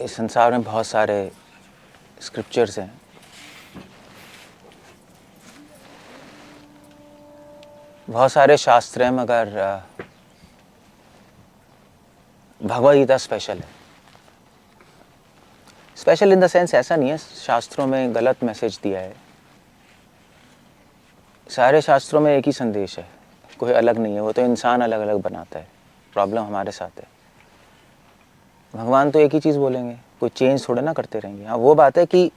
इस संसार में बहुत सारे स्क्रिप्चर्स हैं, बहुत सारे शास्त्र हैं, मगर भगवद गीता स्पेशल है। स्पेशल इन द सेंस ऐसा नहीं है शास्त्रों में गलत मैसेज दिया है। सारे शास्त्रों में एक ही संदेश है, कोई अलग नहीं है। वो तो इंसान अलग अलग बनाता है, प्रॉब्लम हमारे साथ है। भगवान तो एक ही चीज़ बोलेंगे, कोई चेंज थोड़ा ना करते रहेंगे। हाँ, वो बात है कि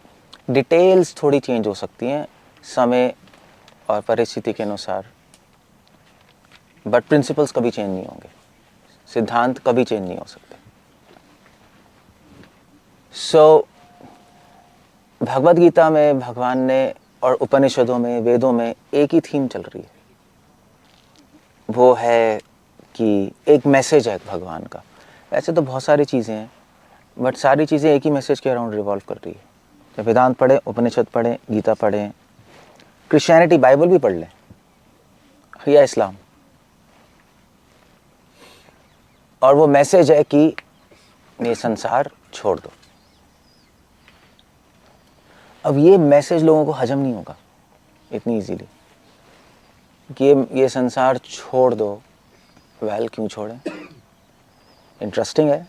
डिटेल्स थोड़ी चेंज हो सकती हैं समय और परिस्थिति के अनुसार, बट प्रिंसिपल्स कभी चेंज नहीं होंगे, सिद्धांत कभी चेंज नहीं हो सकते। सो भगवद गीता में भगवान ने और उपनिषदों में, वेदों में एक ही थीम चल रही है। वो है कि एक मैसेज है भगवान का। वैसे तो बहुत सारी चीज़ें हैं, बट सारी चीज़ें एक ही मैसेज के अराउंड रिवॉल्व कर रही है। जब वेदांत पढ़ें, उपनिषद पढ़ें, गीता पढ़ें, क्रिश्चियनिटी बाइबल भी पढ़ लें या इस्लाम, और वो मैसेज है कि ये संसार छोड़ दो। अब ये मैसेज लोगों को हजम नहीं होगा इतनी इजीली कि ये संसार छोड़ दो। वेल, क्यों छोड़ें? इंटरेस्टिंग है,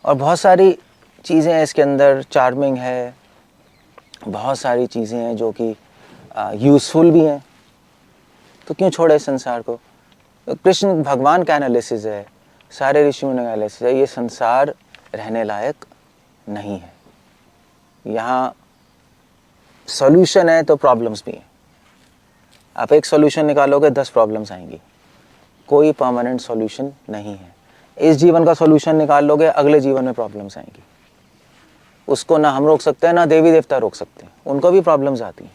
और बहुत सारी चीज़ें हैं इसके अंदर, चार्मिंग है, बहुत सारी चीज़ें हैं जो कि यूज़फुल भी हैं। तो क्यों छोड़े इस संसार को? कृष्ण भगवान का एनालिसिस है, सारे ऋषियों का एनालिसिस है, ये संसार रहने लायक नहीं है। यहाँ सॉल्यूशन है तो प्रॉब्लम्स भी हैं। आप एक सॉल्यूशन निकालोगे 10 प्रॉब्लम्स आएंगी। कोई परमानेंट सॉल्यूशन नहीं है। इस जीवन का सॉल्यूशन निकाल लोगे, अगले जीवन में प्रॉब्लम्स आएंगी। उसको ना हम रोक सकते हैं, ना देवी देवता रोक सकते हैं। उनको भी प्रॉब्लम्स आती हैं,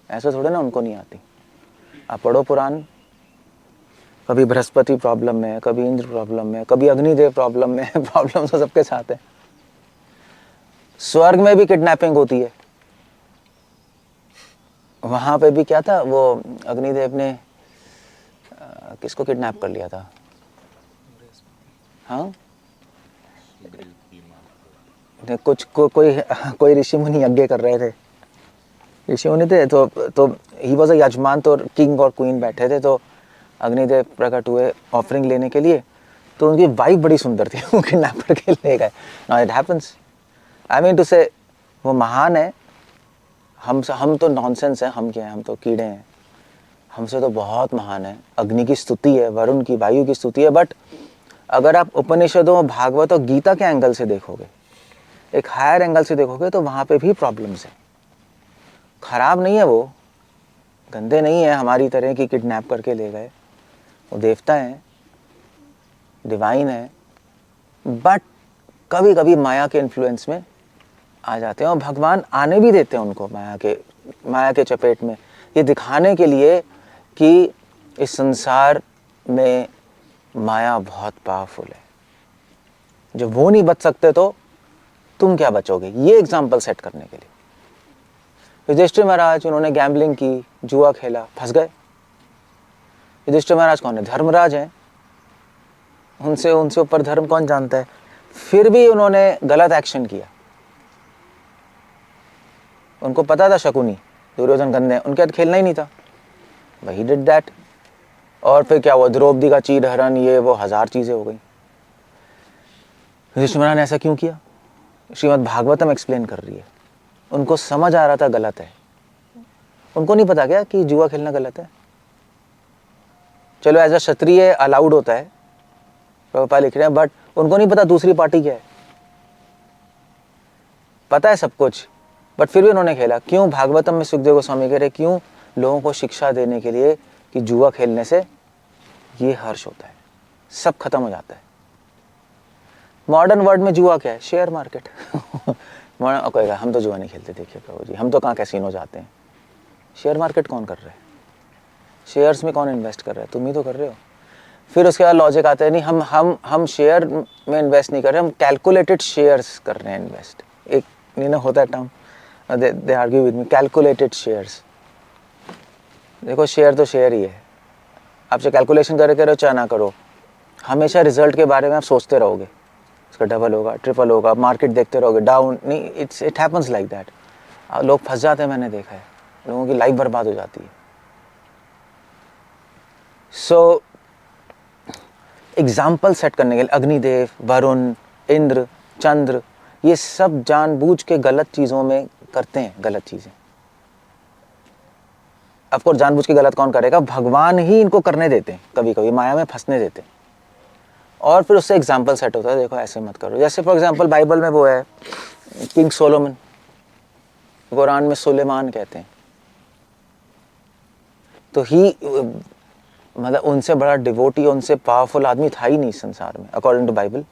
ऐसा थोड़े ना उनको नहीं आती। आप पढ़ो पुराण, कभी बृहस्पति प्रॉब्लम में है, कभी इंद्र प्रॉब्लम में है, कभी अग्निदेव प्रॉब्लम में है। प्रॉब्लम तो सबके साथ है। स्वर्ग में भी किडनैपिंग होती है। वहां पे भी क्या था, वो अग्निदेव ने किसको किडनैप कर लिया था? हाँ, कुछ कोई ऋषि मुनि यज्ञ कर रहे थे। ऋषि मुनि थे तो ही वॉज अ यजमान, तो किंग और क्वीन बैठे थे। तो अग्निदेव प्रकट हुए ऑफरिंग लेने के लिए, तो उनकी वाइफ बड़ी सुंदर थी। वो किडनैप करके ले गए। Now it happens, I mean to say, वो महान है, हम तो नॉनसेंस हैं। हम क्या हैं? हम तो कीड़े हैं। हमसे तो बहुत महान है। अग्नि की स्तुति है, वरुण की, वायु की स्तुति है। बट अगर आप उपनिषदों, भागवत और गीता के एंगल से देखोगे, एक हायर एंगल से देखोगे, तो वहां पे भी प्रॉब्लम्स है। खराब नहीं है वो, गंदे नहीं है हमारी तरह की किडनैप करके ले गए। वो देवता हैं, डिवाइन है, बट कभी कभी माया के इन्फ्लुएंस में आ जाते हैं, और भगवान आने भी देते हैं उनको माया के चपेट में, ये दिखाने के लिए कि इस संसार में माया बहुत पावरफुल है। जब वो नहीं बच सकते तो तुम क्या बचोगे? ये एग्जाम्पल सेट करने के लिए युधिष्ठिर महाराज, उन्होंने गैम्बलिंग की, जुआ खेला, फंस गए। युधिष्ठिर महाराज कौन है? धर्मराज हैं। उनसे ऊपर धर्म कौन जानता है? फिर भी उन्होंने गलत एक्शन किया। उनको पता था शकुनी, दुर्योधन गंदे, उनके साथ खेलना ही नहीं था, वही डिड दैट। और फिर क्या हुआ? द्रौपदी का चीरहरण, ये वो 1000 चीजें हो गई। युधिष्ठिर महाराज ने ऐसा क्यों किया? श्रीमद् भागवतम एक्सप्लेन कर रही है। उनको समझ आ रहा था गलत है। उनको नहीं पता क्या कि जुआ खेलना गलत है? चलो एज अ क्षत्रिय अलाउड होता है, प्रभुपाद लिख रहे हैं, बट उनको नहीं पता दूसरी पार्टी क्या है। पता है सब कुछ, बट फिर भी उन्होंने खेला। क्यों? भागवतम में सुखदेव गोस्वामी कह रहे, क्यों? लोगों को शिक्षा देने के लिए कि जुआ खेलने से ये हर्ष होता है, सब खत्म हो जाता है। मॉडर्न वर्ल्ड में जुआ क्या है? Share market. कहेगा हम तो जुआ नहीं खेलते, देखिए प्रभु जी, हम तो कहाँ कैसीनो जाते हैं। शेयर मार्केट कौन कर रहा है? शेयर्स में कौन इन्वेस्ट कर रहा है? तुम ही तो कर रहे हो। फिर उसके बाद लॉजिक आता है, नहीं हम शेयर में इन्वेस्ट नहीं कर रहे, हम कैलकुलेटेड शेयर्स कर रहे हैं इन्वेस्ट। एक नहीं ना होता है term, they argue with me, calculated shares. देखो शेयर तो शेयर ही है, आप चाहे कैलकुलेशन करे करो चाहे ना करो, हमेशा रिजल्ट के बारे में आप सोचते रहोगे। उसका डबल होगा, ट्रिपल होगा, मार्केट देखते रहोगे डाउन, नहीं, इट हैपन्स लाइक दैट। लोग फंस जाते हैं, मैंने देखा है, लोगों की लाइफ बर्बाद हो जाती है। सो एग्जाम्पल सेट करने के लिए अग्निदेव, वरुण, इंद्र, चंद्र, ये सब जानबूझ के गलत चीज़ों में करते हैं गलत चीज़ें। ऑफकोर्स जानबूझ के गलत कौन करेगा, भगवान ही इनको करने देते हैं, कभी कभी माया में फंसने देते हैं, और फिर उससे एग्जाम्पल सेट होता है, देखो ऐसे मत करो। जैसे फॉर एग्जाम्पल बाइबल में वो है किंग सोलोमन, कुरान में सुलेमान कहते हैं, तो ही मतलब उनसे बड़ा डिवोटी, उनसे पावरफुल आदमी था ही नहीं संसार में अकॉर्डिंग टू बाइबल।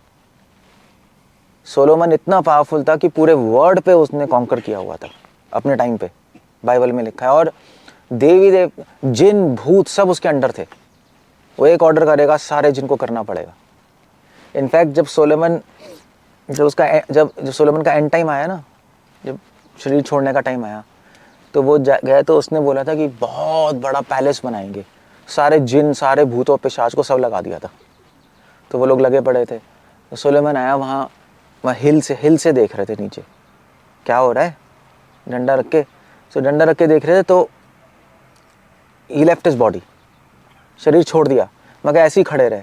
सोलोमन इतना पावरफुल था कि पूरे वर्ल्ड पे उसने कॉन्कर किया हुआ था अपने टाइम पे, बाइबल में लिखा है। और देवी देव, जिन, भूत सब उसके अंडर थे। वो एक ऑर्डर करेगा, सारे जिनको करना पड़ेगा। इनफैक्ट जब सोलोमन जब सोलोमन का एंड टाइम आया ना, जब शरीर छोड़ने का टाइम आया, तो वो गया, तो उसने बोला था कि बहुत बड़ा पैलेस बनाएंगे, सारे जिन, सारे भूतों, पिशाच को सब लगा दिया था। तो वो लोग लगे पड़े थे। तो सोलोमन आया, वहाँ हिल से देख रहे थे नीचे क्या हो रहा है, डंडा रख के। सो डंडा रख के देख रहे थे, तो ही लेफ्ट हिज बॉडी, शरीर छोड़ दिया, मगर ऐसे ही खड़े रहे।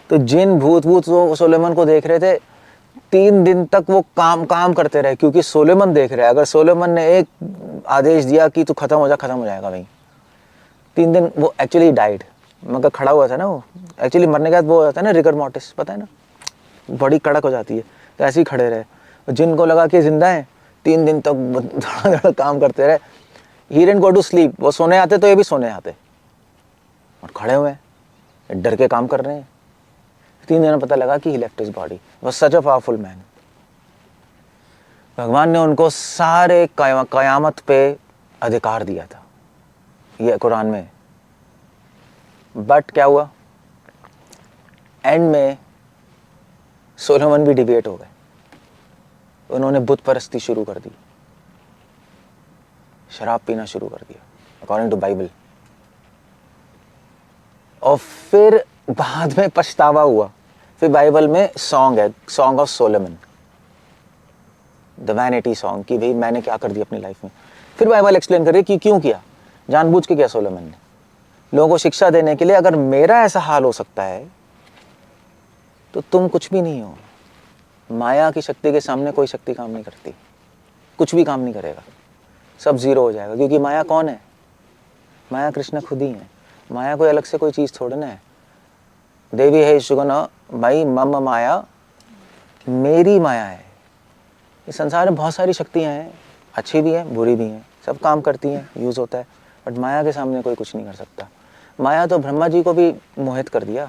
तो जिन, भूत वो सोलोमन को देख रहे थे। 3 दिन तक वो काम करते रहे, क्योंकि सोलोमन देख रहे हैं। अगर सोलोमन ने एक आदेश दिया कि तू खत्म हो जाएगा वहीं। 3 दिन वो एक्चुअली डाइड, मगर खड़ा हुआ था ना वो। एक्चुअली मरने के बाद वो हो जाता है ना रिगर मोर्टिस, पता है ना, बॉडी कड़क हो जाती है। तो ऐसे ही खड़े रहे। जिनको लगा कि जिंदा है, 3 दिन तक धड़ा काम करते रहे। He didn't go to sleep, वो सोने आते तो ये भी सोने आते, और खड़े हुए हैं, डर के काम कर रहे हैं। 3 दिन में पता लगा कि he left his body. Was such a powerful man. भगवान ने उनको सारे कयामत पे अधिकार दिया था, ये कुरान में। बट क्या हुआ, एंड में सोलोमन भी डिबेट हो गए, उन्होंने बुत परस्ती शुरू कर दी, शराब पीना शुरू कर दिया अकॉर्डिंग टू बाइबल। और फिर बाद में पछतावा हुआ। फिर बाइबल में सॉन्ग है, song of Solomon, the vanity song, कि भाई मैंने क्या कर दिया अपनी लाइफ में। फिर बाइबल एक्सप्लेन करे कि क्यों किया, जानबूझ के किया सोलोमन ने, लोगों को शिक्षा देने के लिए। अगर मेरा ऐसा हाल हो सकता है तो तुम कुछ भी नहीं हो। माया की शक्ति के सामने कोई शक्ति काम नहीं करती, कुछ भी काम नहीं करेगा, सब जीरो हो जाएगा। क्योंकि माया कौन है, माया कृष्ण खुद ही है। माया कोई अलग से कोई चीज़ थोड़ी ना है। देवी है शुगन मई मम माया, मेरी माया है। इस संसार में बहुत सारी शक्तियाँ हैं, अच्छी भी हैं, बुरी भी हैं, सब काम करती हैं, यूज़ होता है। बट माया के सामने कोई कुछ नहीं कर सकता। माया तो ब्रह्मा जी को भी मोहित कर दिया,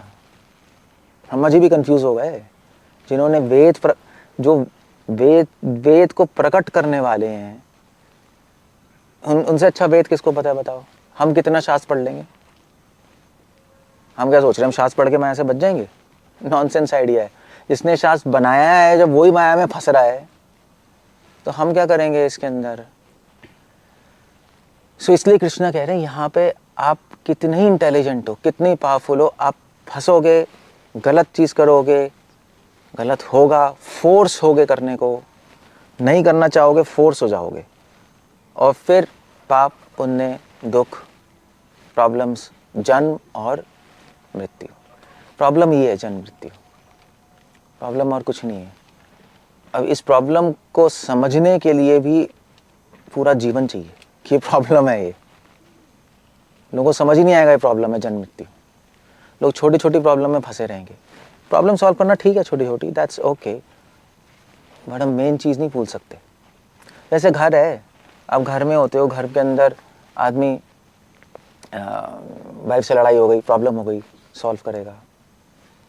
ब्रह्मा जी भी कंफ्यूज हो गए। जिन्होंने वेद को प्रकट करने वाले हैं, उनसे अच्छा वेद किसको पता है बताओ। हम कितना शास्त्र पढ़ लेंगे, हम क्या सोच रहे हैं हम शास्त्र पढ़ के माया से बच जाएंगे? नॉनसेंस आइडिया है। जिसने शास्त्र बनाया है, जब वही माया में फंस रहा है, तो हम क्या करेंगे इसके अंदर। सो इसलिए कृष्णा कह रहे हैं यहाँ पे, आप कितने ही इंटेलिजेंट हो, कितने पावरफुल हो, आप फंसोगे, गलत चीज़ करोगे, गलत होगा, फोर्स होगे करने को, नहीं करना चाहोगे, फोर्स हो जाओगे, और फिर पाप, पुण्य, दुख, प्रॉब्लम्स, जन्म और मृत्यु। प्रॉब्लम ये है, जन्म मृत्यु, प्रॉब्लम और कुछ नहीं है। अब इस प्रॉब्लम को समझने के लिए भी पूरा जीवन चाहिए कि ये प्रॉब्लम है। ये लोगों को समझ ही नहीं आएगा ये प्रॉब्लम है, जन्म मृत्यु। लोग छोटी छोटी प्रॉब्लम में फंसे रहेंगे। प्रॉब्लम सॉल्व करना ठीक है, छोटी छोटी, दैट्स ओके, बट हम मेन चीज़ नहीं भूल सकते। जैसे घर है, आप घर में होते हो, घर के अंदर आदमी, वाइफ से लड़ाई हो गई, प्रॉब्लम हो गई, सॉल्व करेगा।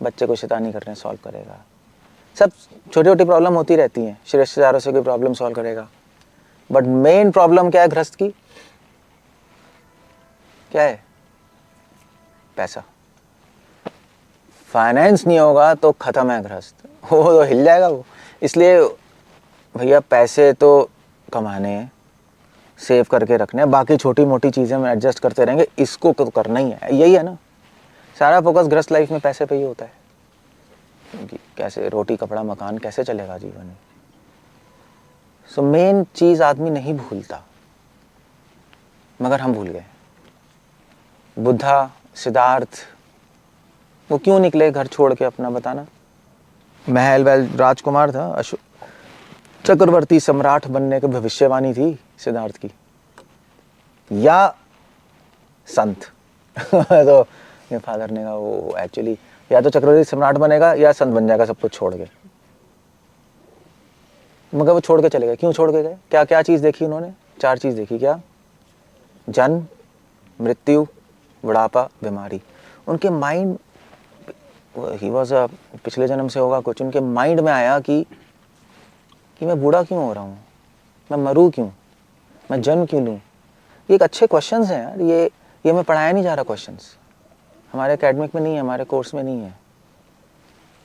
बच्चे को शैतानी कर रहे हैं, सॉल्व करेगा। सब छोटी छोटी प्रॉब्लम होती रहती हैं, रिश्तेदारों से कोई प्रॉब्लम सॉल्व करेगा। बट मेन प्रॉब्लम क्या है गृहस्थ की, क्या है? पैसा। फाइनेंस नहीं होगा तो खत्म है गृहस्थ, वो तो हिल जाएगा वो। इसलिए भैया पैसे तो कमाने हैं, सेव करके रखने हैं, बाकी छोटी मोटी चीज़ें में एडजस्ट करते रहेंगे, इसको तो करना ही है। यही है ना, सारा फोकस गृहस्थ लाइफ में पैसे पे ही होता है। कि कैसे रोटी कपड़ा मकान कैसे चलेगा जीवन में। सो मेन चीज़ आदमी नहीं भूलता, मगर हम भूल गए। बुद्धा, सिद्धार्थ, वो क्यों निकले घर छोड़ के अपना, बताना। महल वहल राजकुमार था, चक्रवर्ती सम्राट बनने की भविष्यवाणी थी सिद्धार्थ की, या संत। तो मेरे फादर ने कहा वो एक्चुअली या तो चक्रवर्ती सम्राट बनेगा या संत बन जाएगा सब कुछ छोड़ के। मगर वो छोड़ के चले गए। क्यों छोड़ के गए? क्या क्या चीज़ देखी उन्होंने? 4 चीज़ देखी। क्या? जन्म, मृत्यु, बुढ़ापा, बीमारी। उनके माइंड, ही वॉज पिछले जन्म से होगा कुछ, उनके माइंड में आया कि मैं बूढ़ा क्यों हो रहा हूँ, मैं मरूँ क्यों, मैं जन्म क्यों लूँ। ये एक अच्छे क्वेश्चंस हैं यार, ये हमें पढ़ाया नहीं जा रहा क्वेश्चंस, हमारे एकेडमिक में नहीं है, हमारे कोर्स में नहीं है।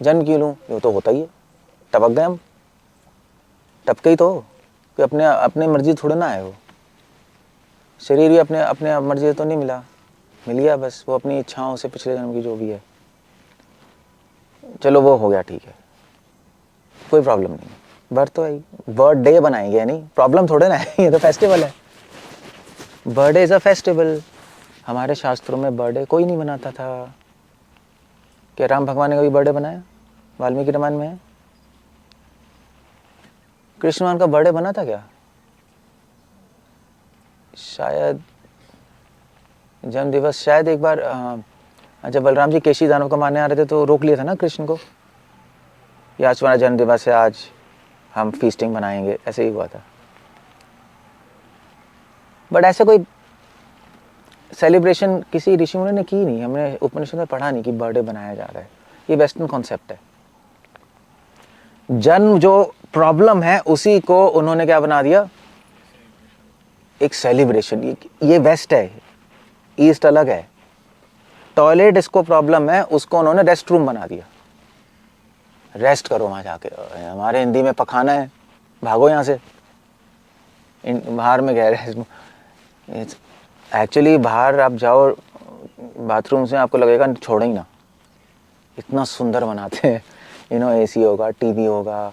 जन्म क्यों लूँ, ये तो होता ही है, टपक गए हम, टपके ही तो, कि अपने मर्जी थोड़े ना आए हो। शरीर भी अपने मर्जी तो नहीं मिला, मिल गया बस, वो अपनी इच्छाओं से पिछले जन्म की जो भी है। चलो वो हो गया, ठीक है, कोई प्रॉब्लम नहीं। बर्थ तो है, बर्थडे बनाएंगे नहीं, प्रॉब्लम थोड़े ना है, ये तो फेस्टिवल है। Birthday is a festival. हमारे शास्त्रों में बर्थडे कोई नहीं बनाता था। क्या राम भगवान ने कभी बर्थडे बनाया? वाल्मीकि रामायण में है। कृष्ण भगवान का बर्थडे बना था क्या? शायद जन्म दिवस, शायद एक बार जब बलराम जी केशी दानव को मारने आ रहे थे तो रोक लिया था ना कृष्ण को, या आज तुम्हारा जन्म दिवस है, आज हम फीस्टिंग बनाएंगे, ऐसे ही हुआ था। बट ऐसे कोई सेलिब्रेशन किसी ऋषि मुनि ने की नहीं, हमने उपनिषद में पढ़ा नहीं कि बर्थडे बनाया जा रहा है। ये वेस्टर्न कॉन्सेप्ट है। जन्म जो प्रॉब्लम है उसी को उन्होंने क्या बना दिया, एक सेलिब्रेशन। ये वेस्ट है, ईस्ट अलग है। टॉयलेट इसको प्रॉब्लम है, उसको उन्होंने रेस्ट रूम बना दिया। रेस्ट करो वहां जाके, हमारे हिंदी में पखाना है, भागो यहाँ से। बाहर में कह रहे हैं, एक्चुअली बाहर आप जाओ बाथरूम से, आपको लगेगा छोड़ो ही ना, इतना सुंदर बनाते हैं। एसी होगा, टीवी होगा।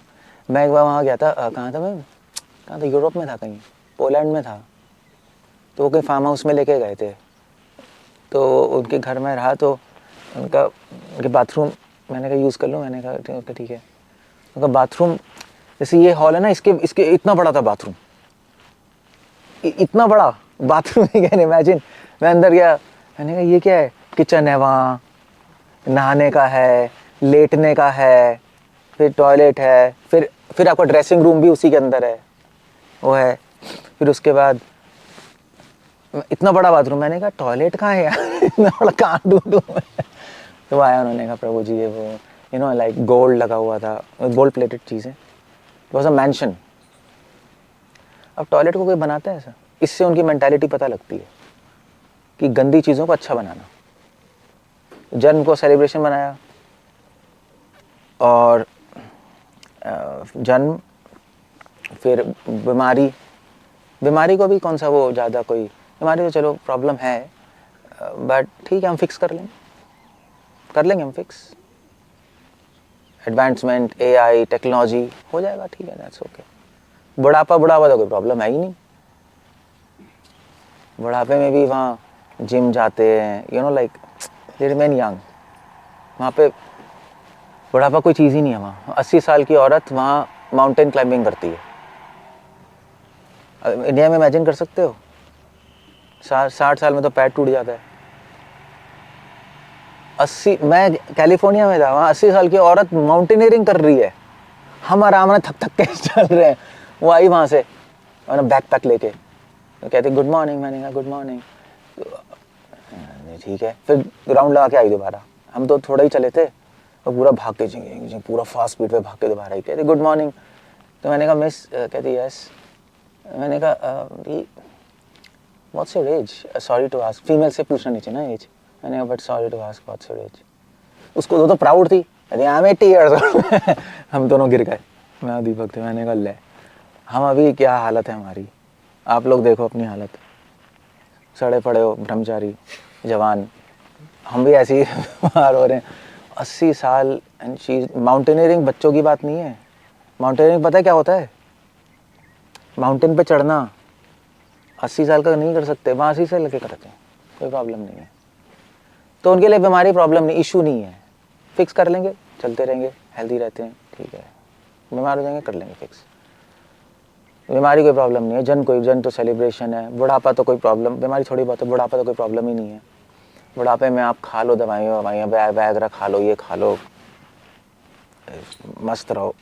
मैं एक बार वहाँ गया था, कहाँ था, यूरोप में था, कहीं पोलैंड में था। तो वो कहीं फार्म हाउस में लेके गए थे, तो उनके घर में रहा, तो उनके बाथरूम मैंने कहा यूज़ कर लूँ, मैंने कहा ठीक है। उनका बाथरूम जैसे ये हॉल है ना, इसके इतना बड़ा था बाथरूम, इतना बड़ा बाथरूम। Can imagine. मैं अंदर गया, मैंने कहा ये क्या है? किचन है वहाँ, नहाने का है, लेटने का है, फिर टॉयलेट है, फिर आपका ड्रेसिंग रूम भी उसी के अंदर है, वो है। फिर उसके बाद इतना बड़ा बाथरूम। मैंने कहा टॉयलेट कहाँ है यार, इतना बड़ा कहाँ ढूंढूं मैं। तो आया, उन्होंने कहा प्रभु जी ये वो लाइक गोल्ड लगा हुआ था, गोल्ड प्लेटेड चीज़ें, इट वॉज अ मैंशन। अब टॉयलेट को कोई बनाता है ऐसा? इससे उनकी मेंटालिटी पता लगती है कि गंदी चीज़ों को अच्छा बनाना। जन्म को सेलिब्रेशन बनाया, और जन्म, फिर बीमारी को भी कौन सा वो ज़्यादा कोई बीमारी, तो चलो प्रॉब्लम है, बट ठीक है, हम फिक्स कर लेंगे हम फिक्स। एडवांसमेंट, AI, टेक्नोलॉजी हो जाएगा, ठीक है, दैट्स ओके। बुढ़ापा तो कोई प्रॉब्लम है ही नहीं। बुढ़ापे में भी वहाँ जिम जाते हैं, लाइक दे रिमेन यंग। वहाँ पे बुढ़ापा कोई चीज़ ही नहीं है वहाँ। 80 साल की औरत वहाँ माउंटेन क्लाइंबिंग करती है। इंडिया में इमेजिन कर सकते हो, 60 साल में तो पैर टूट जाता है। 80, मैं कैलिफोर्निया में था, वहाँ 80 साल की औरत माउंटेनियरिंग कर रही है, हम आराम से थक के चल रहे हैं। वो आई वहाँ से बैक पैक लेके, तो कहते गुड मॉर्निंग। मैंने कहा गुड मॉर्निंग, ठीक है। फिर राउंड लगा के आई दोबारा। हम तो थोड़ा ही चले थे, और पूरा भाग के पूरा फास्ट स्पीड पे भाग के दोबारा आई, कहते गुड मॉर्निंग। तो मैंने कहा मिस, कहती यस। मैंने कहा what's your age, sorry to ask, female से पूछना नहीं चाहिए ना एज। मैंने कहा but sorry to ask what's your age. उसको तो प्राउड थी, अरे आई एम 80 ईयर्स। हम दोनों गिर गए, मैं दीपक थे। मैंने कहा ले, हम अभी क्या हालत है हमारी, आप लोग देखो अपनी हालत, सड़े पड़े हो ब्रह्मचारी जवान, हम भी ऐसे ही बाहर हो रहे हैं। 80 साल एंड शी, माउंटेनियरिंग बच्चों की बात नहीं है। माउंटेनियरिंग पता है क्या होता है? माउंटेन पे चढ़ना 80 साल का नहीं कर सकते, वहाँ 80 से लेके करते हैं, कोई प्रॉब्लम नहीं है। तो उनके लिए बीमारी प्रॉब्लम नहीं, इशू नहीं है, फिक्स कर लेंगे, चलते रहेंगे, हेल्दी रहते हैं, ठीक है। बीमार हो जाएंगे, कर लेंगे फिक्स, बीमारी कोई प्रॉब्लम नहीं है। जन तो सेलिब्रेशन है। बुढ़ापा तो कोई प्रॉब्लम, बीमारी थोड़ी बहुत है, बुढ़ापा तो कोई प्रॉब्लम ही नहीं है। बुढ़ापे में आप खा लो दवाइयाँ वगैरह खा लो, ये खा लो, मस्त रहो,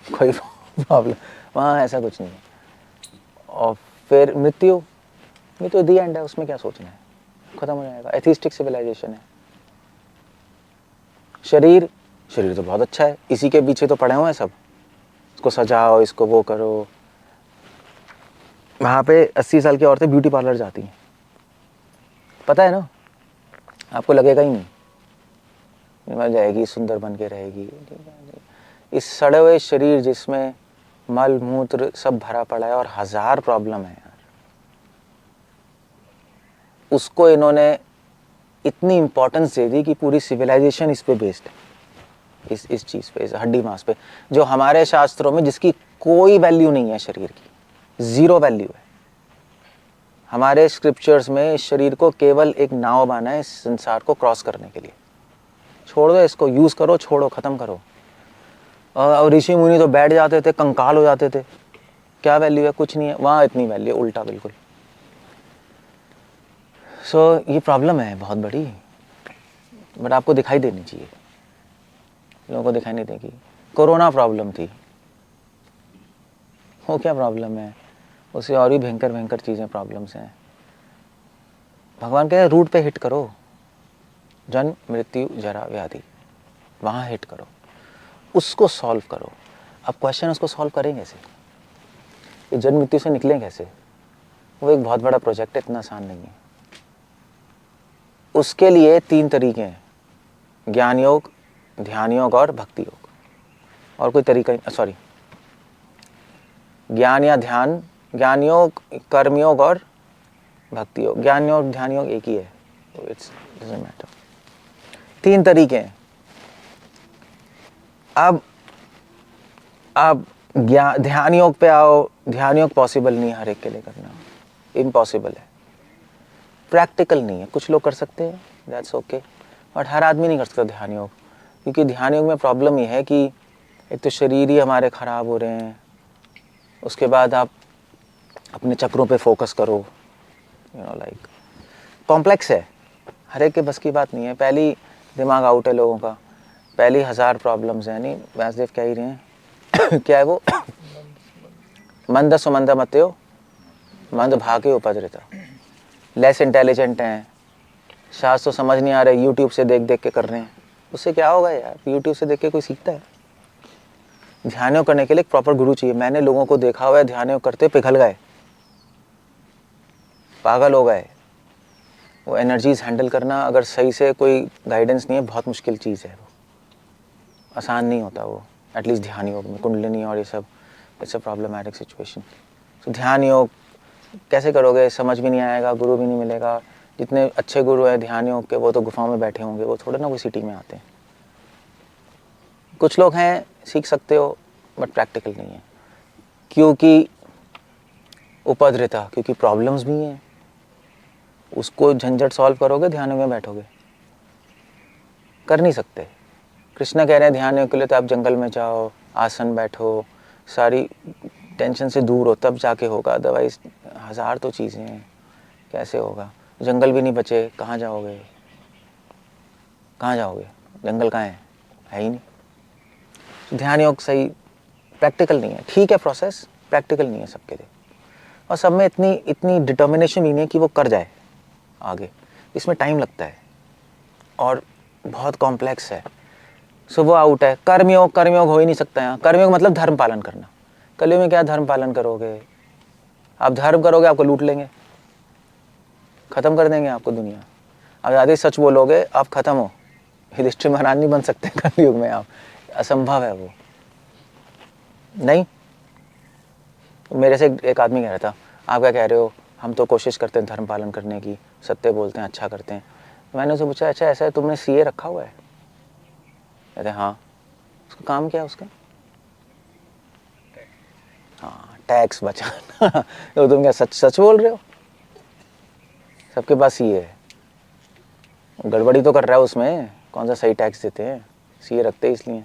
कोई प्रॉब्लम वहाँ ऐसा कुछ नहीं है। और फिर मृत्यु दी एंड है, उसमें क्या सोचना है, खत्म हो जाएगा। एथिस्टिक सिविलाइजेशन है। शरीर तो बहुत अच्छा है, इसी के पीछे तो पड़े हुए हैं सब, इसको सजाओ, इसको वो करो। वहाँ पे 80 साल की औरतें ब्यूटी पार्लर जाती हैं, पता है ना, आपको लगेगा ही नहीं, मर जाएगी, सुंदर बन के रहेगी। इस सड़े हुए शरीर जिसमें मल मूत्र सब भरा पड़ा है और 1000 प्रॉब्लम है यार, उसको इन्होंने इतनी इंपॉर्टेंस दे दी कि पूरी सिविलाइजेशन इस पे बेस्ड है, इस चीज़ पे, इस हड्डी मांस पे, जो हमारे शास्त्रों में जिसकी कोई वैल्यू नहीं है, शरीर की 0 वैल्यू है। हमारे स्क्रिप्चर्स में इस शरीर को केवल एक नाव बना है इस संसार को क्रॉस करने के लिए। छोड़ दो इसको, यूज़ करो, छोड़ो, ख़त्म करो। और ऋषि मुनि तो बैठ जाते थे, कंकाल हो जाते थे, क्या वैल्यू है, कुछ नहीं है। वहाँ इतनी वैल्यू, उल्टा बिल्कुल। सो ये प्रॉब्लम है बहुत बड़ी, बट आपको दिखाई देनी चाहिए, लोगों को दिखाई नहीं देगी। कोरोना प्रॉब्लम थी, वो क्या प्रॉब्लम है, उससे और भी भयंकर भयंकर चीज़ें प्रॉब्लम्स हैं। भगवान कह रहे रूट पे हिट करो, जन्म मृत्यु जरा व्याधि, वहाँ हिट करो, उसको सॉल्व करो। अब क्वेश्चन उसको सॉल्व करेंगे कैसे, ये जन्म मृत्यु से निकलें कैसे, वो एक बहुत बड़ा प्रोजेक्ट है, इतना आसान नहीं है। उसके लिए 3 तरीके हैं, ज्ञान योग, ध्यान योग और भक्ति योग। और कोई तरीका, सॉरी, ज्ञान या ध्यान, ज्ञान योग, कर्म योग और भक्ति योग। ज्ञान योग ध्यान योग एक ही है, इट्स डजंट मैटर। 3 तरीके हैं। अब ध्यान योग पे आओ, ध्यान योग पॉसिबल नहीं है हर एक के लिए करना, इम्पॉसिबल है, प्रैक्टिकल नहीं है। कुछ लोग कर सकते हैं, दैट्स ओके, बट हर आदमी नहीं कर सकता ध्यान योग, क्योंकि ध्यान योग में प्रॉब्लम ये है कि एक तो शरीर ही हमारे ख़राब हो रहे हैं, उसके बाद आप अपने चक्रों पे फोकस करो, लाइक कॉम्प्लेक्स है, हर एक के बस की बात नहीं है। पहली दिमाग आउट है लोगों का, पहली 1000 प्रॉब्लम्स हैं। नहीं व्यासदेव कह ही रहे हैं क्या है वो, मंद सुमंद मत्यो मंद भागे उपद्रता। लेस इंटेलिजेंट हैं, शास्त्र तो समझ नहीं आ रहे, यूट्यूब से देख देख के कर रहे हैं। उससे क्या होगा यार, यूट्यूब से देख के कोई सीखता है? ध्यान योग करने के लिए एक प्रॉपर गुरु चाहिए। मैंने लोगों को देखा हुआ है ध्यान योग करते पिघल गए, पागल हो गए। वो एनर्जीज हैंडल करना अगर सही से कोई गाइडेंस नहीं है, बहुत मुश्किल चीज़ है, वो आसान नहीं होता वो। एटलीस्ट ध्यान योग में कुंडलिनी और ये सब, इट्स अ प्रॉब्लमैटिक सिचुएशन। तो ध्यान योग कैसे करोगे, समझ भी नहीं आएगा, गुरु भी नहीं मिलेगा। जितने अच्छे गुरु हैं ध्यान योग के, वो तो गुफाओं में बैठे होंगे, वो थोड़े ना कोई सिटी में आते हैं। कुछ लोग हैं, सीख सकते हो, बट प्रैक्टिकल नहीं है, क्योंकि उपद्रता, क्योंकि प्रॉब्लम्स भी हैं। उसको झंझट सॉल्व करोगे ध्यान योग में बैठोगे, कर नहीं सकते। कृष्णा कह रहे हैं ध्यान योग के लिए तो आप जंगल में जाओ, आसन बैठो, सारी टेंशन से दूर हो, तब जाके होगा, अदरवाइज 1000 तो चीज़ें हैं, कैसे होगा। जंगल भी नहीं बचे, कहाँ जाओगे, कहाँ जाओगे, जंगल कहाँ है ही नहीं। ध्यान योग सही प्रैक्टिकल नहीं है, ठीक है प्रोसेस, प्रैक्टिकल नहीं है सबके लिए। और सब में इतनी डिटर्मिनेशन भी नहीं है कि वो कर जाए आगे, इसमें टाइम लगता है और बहुत कॉम्प्लेक्स है। सो वो आउट है। कर्मयोग हो ही नहीं सकता यहाँ। कर्मयोग मतलब धर्म पालन करना। कलयुग में क्या धर्म पालन करोगे, आप धर्म करोगे आपको लूट लेंगे, ख़त्म कर देंगे आपको दुनिया। अब ज़्यादा सच बोलोगे आप ख़त्म हो, युधिष्ठिर महाराज नहीं बन सकते कलयुग में आप, असंभव है वो। नहीं, मेरे से एक आदमी कह रहा था, आप क्या कह रहे हो, हम तो कोशिश करते हैं धर्म पालन करने की, सत्य बोलते हैं, अच्छा करते हैं। मैंने उससे पूछा, अच्छा ऐसा है तुमने सीए रखा हुआ है? कहते हाँ, उसका काम क्या है उसका? हाँ, टैक्स बचाना। तो तुम क्या सच सच बोल रहे हो? सबके पास ये है, गड़बड़ी तो कर रहा है उसमें, कौन सा सही टैक्स देते हैं, सीए रखते हैं इसलिए।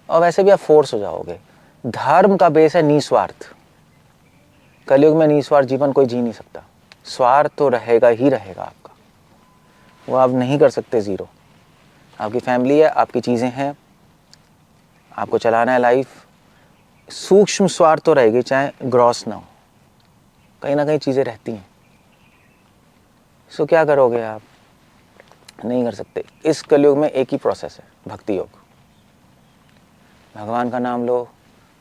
और वैसे भी आप फोर्स हो जाओगे। धर्म का बेस है निस्वार्थ। कलयुग में निस्वार्थ जीवन कोई जी नहीं सकता, स्वार्थ तो रहेगा ही रहेगा आपका, वो आप नहीं कर सकते ज़ीरो। आपकी फैमिली है, आपकी चीज़ें हैं, आपको चलाना है लाइफ, सूक्ष्म स्वार्थ तो रहेगी, चाहे ग्रॉस ना हो, कहीं ना कहीं चीज़ें रहती हैं। सो क्या करोगे आप? नहीं कर सकते। इस कलयुग में एक ही प्रोसेस है, भक्ति योग। भगवान का नाम लो,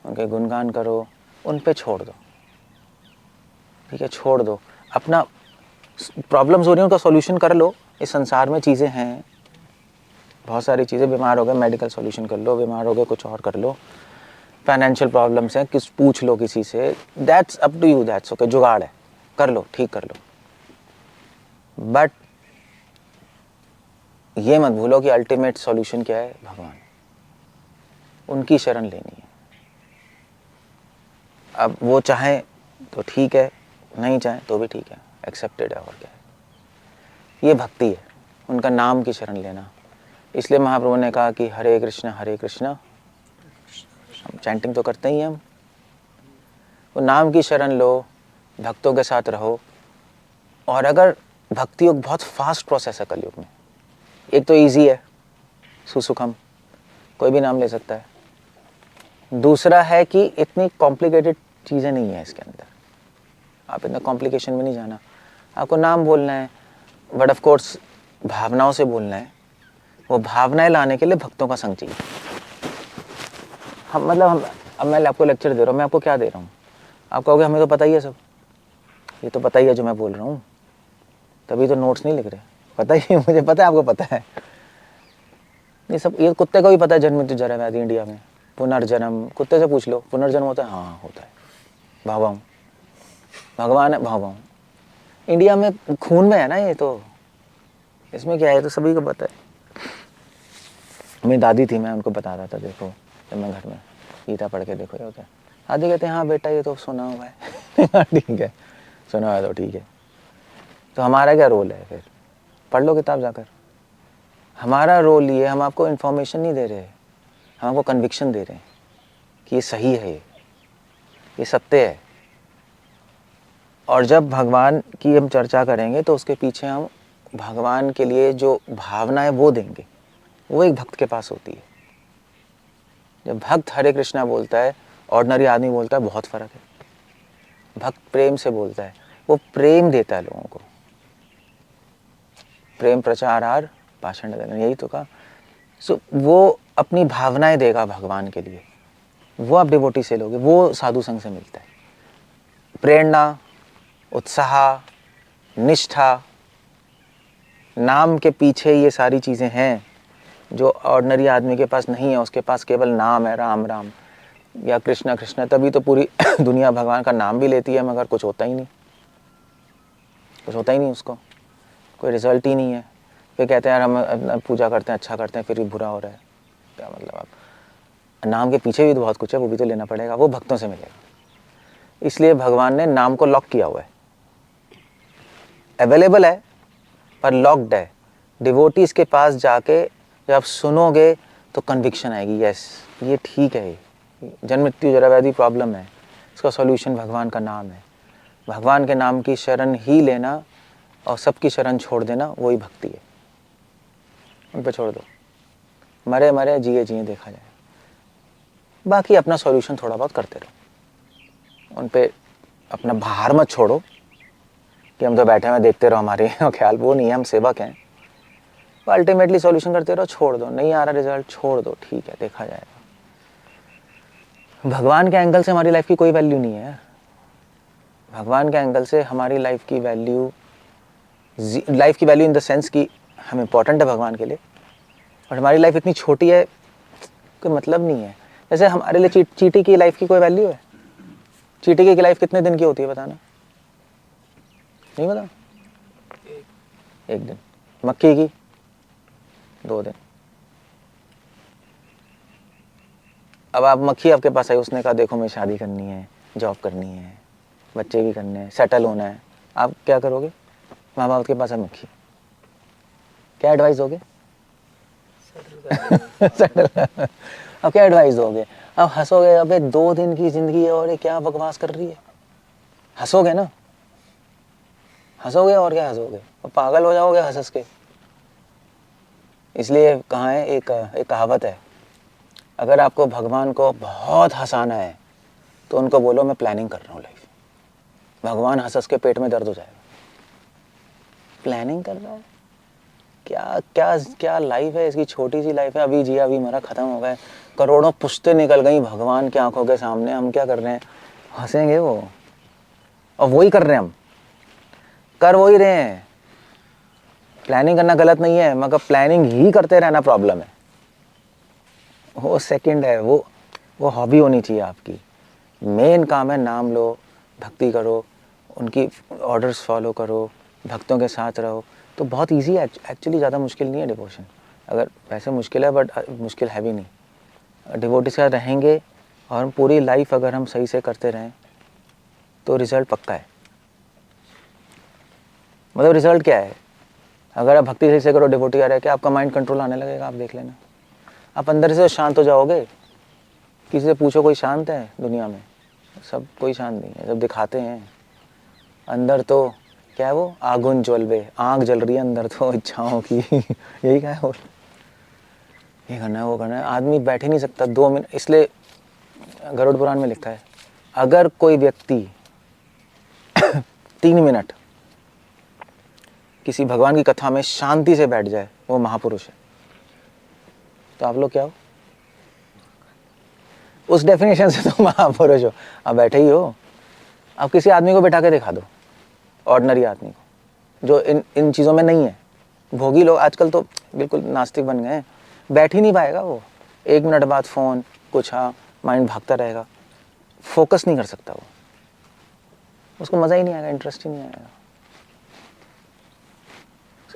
उनके गुणगान करो, उन पे छोड़ दो, ठीक है, छोड़ दो। अपना प्रॉब्लम्स हो रही हैं उनका सॉल्यूशन कर लो। इस संसार में चीज़ें हैं, बहुत सारी चीज़ें, बीमार हो गए मेडिकल सॉल्यूशन कर लो, बीमार हो गए कुछ और कर लो, फाइनेंशियल प्रॉब्लम्स हैं, किस पूछ लो किसी से, that's up to you, that's okay, जुगाड़ है, कर लो, ठीक कर लो। बट ये मत भूलो कि अल्टीमेट सॉल्यूशन क्या है? भगवान, उनकी शरण लेनी है। अब वो चाहे तो ठीक है, नहीं चाहे तो भी ठीक है, एक्सेप्टेड है, और क्या है। ये भक्ति है, उनका नाम की शरण लेना। इसलिए महाप्रभु ने कहा कि हरे कृष्णा हरे कृष्णा, हम चैंटिंग तो करते ही हैं हम, वो नाम की शरण लो, भक्तों के साथ रहो। और अगर भक्ति योग बहुत फास्ट प्रोसेस है कलयुग में, एक तो इजी है, सुसुखम, कोई भी नाम ले सकता है। दूसरा है कि इतनी कॉम्प्लिकेटेड चीज़ें नहीं है इसके अंदर, आप इतना कॉम्प्लिकेशन में नहीं जाना, आपको नाम बोलना है, बट ऑफ कोर्स भावनाओं से बोलना है। वो भावनाएं लाने के लिए भक्तों का संग चाहिए। हम अब मैं आपको लेक्चर दे रहा हूँ, मैं आपको क्या दे रहा हूँ? आप कहोगे हमें तो पता ही है सब, ये तो पता ही है जो मैं बोल रहा हूँ, तभी तो नोट्स नहीं लिख रहे, पता ही है, मुझे पता है आपको पता है। ये सब, ये कुत्ते को भी पता है जन्म मृत्यु जरा व्याधि इंडिया में, पुनर्जन्म, कुत्ते से पूछ लो पुनर्जन्म होता है? हाँ होता है। भावाऊँ, भगवान है, भावाऊँ, इंडिया में खून में है ना ये, तो इसमें क्या है, तो सभी को पता है। मेरी दादी थी, मैं उनको बता रहा था, देखो जब मैं घर में गीता पढ़ के देखो ये होता है। दादी कहते हैं हाँ बेटा ये तो सुना हुआ है। ठीक है, सुना हुआ है तो ठीक है। तो हमारा क्या रोल है फिर? पढ़ लो किताब जाकर। हमारा रोल ये, हम आपको इन्फॉर्मेशन नहीं दे रहे, हम आपको कन्विक्शन दे रहे हैं कि ये सही है, ये सत्य है। और जब भगवान की हम चर्चा करेंगे तो उसके पीछे हम भगवान के लिए जो भावना है वो देंगे, वो एक भक्त के पास होती है। जब भक्त हरे कृष्णा बोलता है, ऑर्डिनरी आदमी बोलता है, बहुत फ़र्क है। भक्त प्रेम से बोलता है, वो प्रेम देता है लोगों को। प्रेम प्रचारार भाषण, यही तो कहा। सो वो अपनी भावनाएं देगा भगवान के लिए, वो आप डिवोटी से लोगे, वो साधु संग से मिलता है। प्रेरणा, उत्साह, निष्ठा, नाम के पीछे ये सारी चीज़ें हैं जो ऑर्डिनरी आदमी के पास नहीं है। उसके पास केवल नाम है, राम राम या कृष्णा कृष्णा, तभी तो पूरी दुनिया भगवान का नाम भी लेती है, मगर कुछ होता ही नहीं, कुछ होता ही नहीं, उसको कोई रिजल्ट ही नहीं है। फिर कहते हैं यार हम पूजा करते हैं, अच्छा करते हैं, फिर भी बुरा हो रहा है। क्या मतलब? आप नाम के पीछे भी तो बहुत कुछ है, वो भी तो लेना पड़ेगा, वो भक्तों से मिलेगा। इसलिए भगवान ने नाम को लॉक किया हुआ है, अवेलेबल है पर लॉक्ड है। डिवोटीज के पास जाके जब आप सुनोगे तो कन्विक्शन आएगी, यस ये ठीक है, जन्म मृत्यु जरा व्याधि प्रॉब्लम है, इसका सॉल्यूशन भगवान का नाम है। भगवान के नाम की शरण ही लेना और सबकी शरण छोड़ देना, वही भक्ति है। उन पे छोड़ दो, मरे मरे जिए जिए देखा जाए, बाकी अपना सॉल्यूशन थोड़ा बहुत करते रहो। उन पे अपना भार मत छोड़ो कि हम तो बैठे हुए देखते रहो, हमारे ख्याल वो नहीं है, हम सेवक हैं। तो अल्टीमेटली सॉल्यूशन करते रहो, छोड़ दो, नहीं आ रहा रिजल्ट, छोड़ दो, ठीक है देखा जाएगा। भगवान के एंगल से हमारी लाइफ की कोई वैल्यू नहीं है। भगवान के एंगल से हमारी लाइफ की वैल्यू इन द सेंस कि हम इम्पोर्टेंट है भगवान के लिए, और हमारी लाइफ इतनी छोटी है, कोई मतलब नहीं है। जैसे हमारे लिए चींटी की लाइफ की कोई वैल्यू है? चींटी की लाइफ कितने दिन की होती है बताना? नहीं पता? एक दिन। मक्खी की 2 दिन, अब आप मक्खी आपके पास आई, उसने कहा देखो मुझे शादी करनी है, जॉब करनी है, बच्चे भी करने हैं, सेटल होना है, आप क्या करोगे? माँ बाप के पास है मक्खी, क्या एडवाइस दोगे? अब क्या एडवाइस दोगे? अब हंसोगे, अबे 2 दिन की जिंदगी है और ये क्या बकवास कर रही है, हंसोगे ना, हंसोगे और क्या हंसोगे, और पागल हो जाओगे हंस हंस के। इसलिए कहाँ है, एक कहावत है, अगर आपको भगवान को बहुत हंसाना है तो उनको बोलो मैं प्लानिंग कर रहा हूँ लाइफ। भगवान हंस हंस के पेट में दर्द हो जाएगा। प्लानिंग कर रहा है, क्या क्या क्या लाइफ है इसकी, छोटी सी लाइफ है, अभी जिया अभी मरा, खत्म हो गए, करोड़ों पुश्तें निकल गई भगवान के आंखों के सामने, हम क्या कर रहे हैं, हंसेंगे वो। और वही कर रहे हैं, हम कर वही रहे हैं। प्लानिंग करना गलत नहीं है, मगर प्लानिंग ही करते रहना प्रॉब्लम है। वो सेकंड है, वो हॉबी होनी चाहिए आपकी। मेन काम है नाम लो, भक्ति करो, उनकी ऑर्डर्स फॉलो करो, भक्तों के साथ रहो, तो बहुत इजी है एक्चुअली, ज़्यादा मुश्किल नहीं है डिवोशन। अगर वैसे मुश्किल है बट मुश्किल है भी नहीं। डिवोटी के साथ रहेंगे और हम पूरी लाइफ अगर हम सही से करते रहें तो रिज़ल्ट पक्का है। मतलब रिज़ल्ट क्या है, अगर आप भक्ति सही से करो, डिवोटी आ रहे कि आपका माइंड कंट्रोल आने लगेगा, आप देख लेना, आप अंदर से शांत हो जाओगे। किसी से पूछो कोई शांत है दुनिया में? सब कोई शांत नहीं है, सब दिखाते हैं। अंदर तो क्या है, वो आगुन ज्वलबे, आग जल रही है अंदर तो इच्छाओं की यही क्या है, और ये करना है वो करना है, आदमी बैठ ही नहीं सकता 2 मिनट। इसलिए गरुड़ पुराण में लिखा है, अगर कोई व्यक्ति 3 मिनट किसी भगवान की कथा में शांति से बैठ जाए, वो महापुरुष है। तो आप लोग क्या हो? उस डेफिनेशन से तो महापुरुष हो, आप बैठे ही हो। आप किसी आदमी को बैठा के दिखा दो, ऑर्डिनरी आदमी को जो इन चीज़ों में नहीं है। भोगी लोग आजकल तो बिल्कुल नास्तिक बन गए हैं, बैठ ही नहीं पाएगा वो। 1 मिनट बाद फ़ोन कुछ, हाँ, माइंड भागता रहेगा, फोकस नहीं कर सकता वो, उसको मज़ा ही नहीं आएगा, इंटरेस्ट ही नहीं आएगा।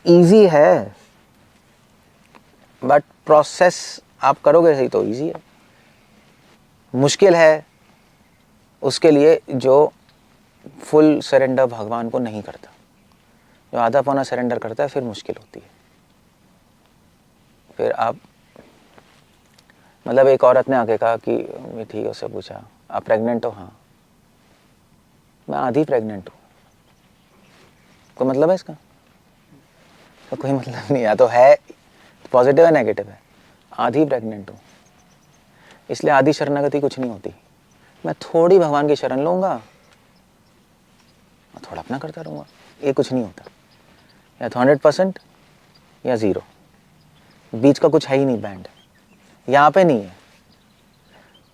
ईजी है बट प्रोसेस आप करोगे सही तो ईजी है। मुश्किल है उसके लिए जो फुल सरेंडर भगवान को नहीं करता, जो आधा पौना सरेंडर करता है, फिर मुश्किल होती है। फिर आप, मतलब एक औरत ने आके कहा कि ठीक है, उससे पूछा आप प्रेग्नेंट हो? हाँ। मैं आधी प्रेग्नेंट हूँ। कोई मतलब है इसका? तो कोई मतलब नहीं है, तो है पॉजिटिव है नेगेटिव है, आधी प्रेग्नेंट हूँ। इसलिए आधी शरणागति कुछ नहीं होती। मैं थोड़ी भगवान की शरण लूँगा और थोड़ा अपना करता रहूँगा, ये कुछ नहीं होता। या तो 100% या 0, बीच का कुछ है ही नहीं, बैंड यहाँ पे नहीं है।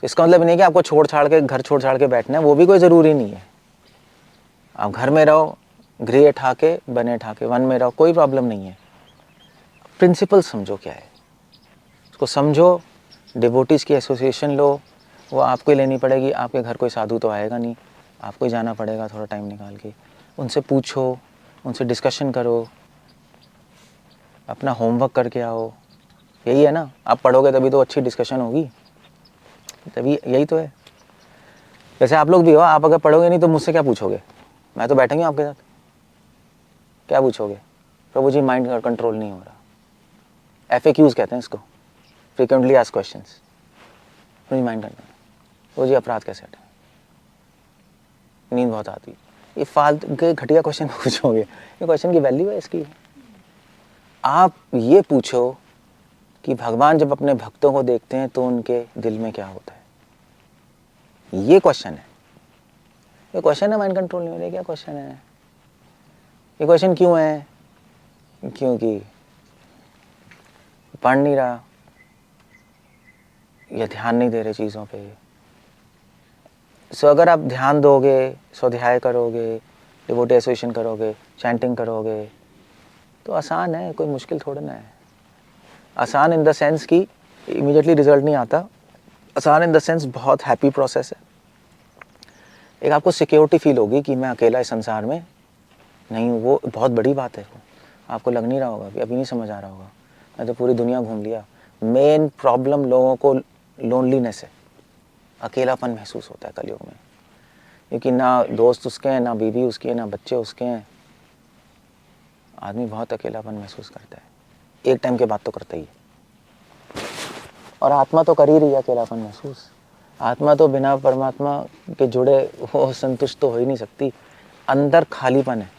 इसका मतलब नहीं कि आपको छोड़ छाड़ के, घर छोड़ छाड़ के बैठना है, वो भी कोई ज़रूरी नहीं है। आप घर में रहो, गृह ठाके बने ठाके, वन में रहो, कोई प्रॉब्लम नहीं है। प्रिंसिपल समझो क्या है, उसको समझो। डिवोटीज़ की एसोसिएशन लो, वो आपको ही लेनी पड़ेगी, आपके घर कोई साधु तो आएगा नहीं, आपको ही जाना पड़ेगा थोड़ा टाइम निकाल के। उनसे पूछो, उनसे डिस्कशन करो, अपना होमवर्क करके आओ। यही है ना, आप पढ़ोगे तभी तो अच्छी डिस्कशन होगी, तभी, यही तो है। जैसे आप लोग भी हो, आप अगर पढ़ोगे नहीं तो मुझसे क्या पूछोगे? मैं तो बैठेंगे आपके साथ, क्या पूछोगे? प्रभु जी माइंड का कंट्रोल नहीं हो रहा, FAQs कहते हैं इसको, फ्रिक्वेंटली आस्क्ड क्वेश्चंस। प्रभु जी माइंड करना, प्रभु जी अपराध कैसे हटे, नींद बहुत आती है, ये फालतू के घटिया क्वेश्चन पूछोगे, ये क्वेश्चन की वैल्यू है इसकी? आप ये पूछो कि भगवान जब अपने भक्तों को देखते हैं तो उनके दिल में क्या होता है, ये क्वेश्चन है। ये क्वेश्चन है, माइंड कंट्रोल नहीं हो रहा, क्या क्वेश्चन है? ये क्वेश्चन क्यों है? क्योंकि पढ़ नहीं रहा या ध्यान नहीं दे रहे चीज़ों पे। सो अगर आप ध्यान दोगे, स्वाध्याय करोगे, डिवोटी एसोसिएशन करोगे, चैंटिंग करोगे, तो आसान है, कोई मुश्किल थोड़ा ना है। आसान इन द सेंस कि इमीडिएटली रिजल्ट नहीं आता, आसान इन द सेंस बहुत हैप्पी प्रोसेस है। एक आपको सिक्योरिटी फील होगी कि मैं अकेला इस संसार में नहीं हूँ, वो बहुत बड़ी बात है। वो आपको लग नहीं रहा होगा, कि अभी नहीं समझ आ रहा होगा, मैं तो पूरी दुनिया घूम लिया। मेन प्रॉब्लम लोगों को लोनलीनेस है, अकेलापन महसूस होता है कलयुग में, क्योंकि ना दोस्त उसके हैं, ना बीवी उसकी है, ना बच्चे उसके हैं। आदमी बहुत अकेलापन महसूस करता है, एक टाइम के बाद तो करता ही है। और आत्मा तो कर ही रही है अकेलापन महसूस। आत्मा तो बिना परमात्मा के जुड़े वो संतुष्ट तो हो ही नहीं सकती। अंदर खालीपन है,